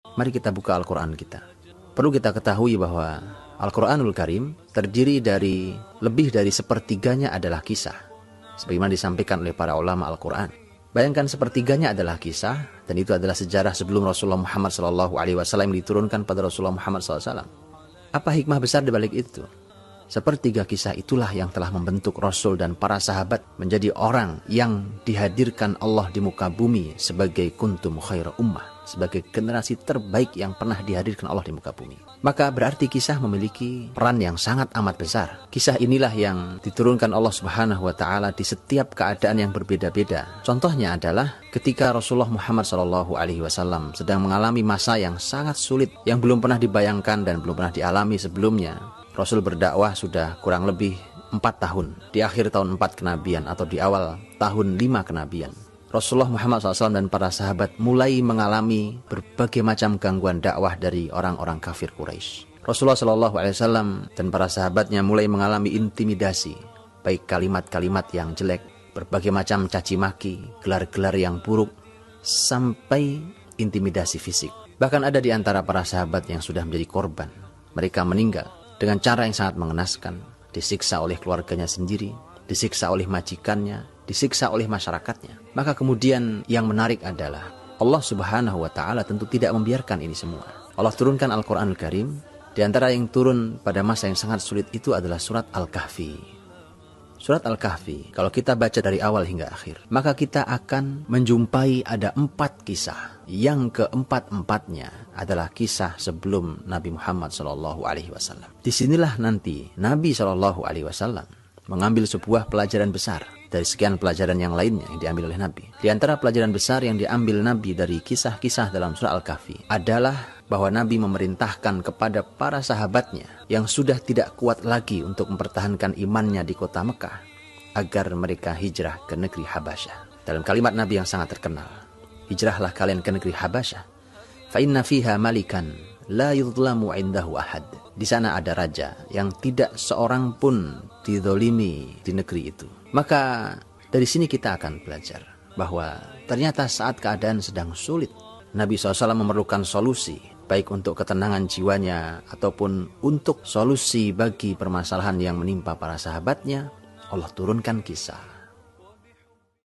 Mari kita buka Al-Quran kita. Perlu kita ketahui bahwa Al-Quranul Karim terdiri dari lebih dari sepertiganya adalah kisah, sebagaimana disampaikan oleh para ulama Al-Quran. Bayangkan sepertiganya adalah kisah, dan itu adalah sejarah sebelum Rasulullah Muhammad SAW diturunkan pada Rasulullah Muhammad SAW. Apa hikmah besar di balik itu? Sepertiga kisah itulah yang telah membentuk Rasul dan para sahabat menjadi orang yang dihadirkan Allah di muka bumi sebagai kuntum khaira ummah, sebagai generasi terbaik yang pernah dihadirkan Allah di muka bumi. Maka berarti kisah memiliki peran yang sangat amat besar. Kisah inilah yang diturunkan Allah Subhanahu wa Ta'ala di setiap keadaan yang berbeda-beda. Contohnya adalah ketika Rasulullah Muhammad SAW sedang mengalami masa yang sangat sulit, yang belum pernah dibayangkan dan belum pernah dialami sebelumnya. Rasul berdakwah sudah kurang lebih 4 tahun, di akhir tahun 4 kenabian atau di awal tahun 5 kenabian. Rasulullah Muhammad SAW dan para sahabat mulai mengalami berbagai macam gangguan dakwah dari orang-orang kafir Quraisy. Rasulullah SAW dan para sahabatnya mulai mengalami intimidasi, baik kalimat-kalimat yang jelek, berbagai macam caci maki, gelar-gelar yang buruk, sampai intimidasi fisik. Bahkan ada di antara para sahabat yang sudah menjadi korban. Mereka meninggal dengan cara yang sangat mengenaskan, disiksa oleh keluarganya sendiri, disiksa oleh majikannya, disiksa oleh masyarakatnya. Maka kemudian yang menarik adalah Allah Subhanahu wa Ta'ala tentu tidak membiarkan ini semua. Allah turunkan Al-Quranul Karim. Di antara yang turun pada masa yang sangat sulit itu adalah surat Al-Kahfi. Surat Al-Kahfi, kalau kita baca dari awal hingga akhir, maka kita akan menjumpai ada 4 kisah. Yang keempat-empatnya adalah kisah sebelum Nabi Muhammad SAW. Disinilah nanti Nabi SAW mengambil sebuah pelajaran besar dari sekian pelajaran yang lainnya yang diambil oleh Nabi. Di antara pelajaran besar yang diambil Nabi dari kisah-kisah dalam surah Al-Kahfi adalah bahwa Nabi memerintahkan kepada para sahabatnya yang sudah tidak kuat lagi untuk mempertahankan imannya di kota Mekah agar mereka hijrah ke negeri Habasyah. Dalam kalimat Nabi yang sangat terkenal, hijrahlah kalian ke negeri Habasyah, fa inna fiha malikan la yudlamu indahu ahad. Di sana ada raja yang tidak seorang pun dizalimi di negeri itu. Maka dari sini kita akan belajar bahwa ternyata saat keadaan sedang sulit, Nabi SAW memerlukan solusi, baik untuk ketenangan jiwanya ataupun untuk solusi bagi permasalahan yang menimpa para sahabatnya. Allah turunkan kisah.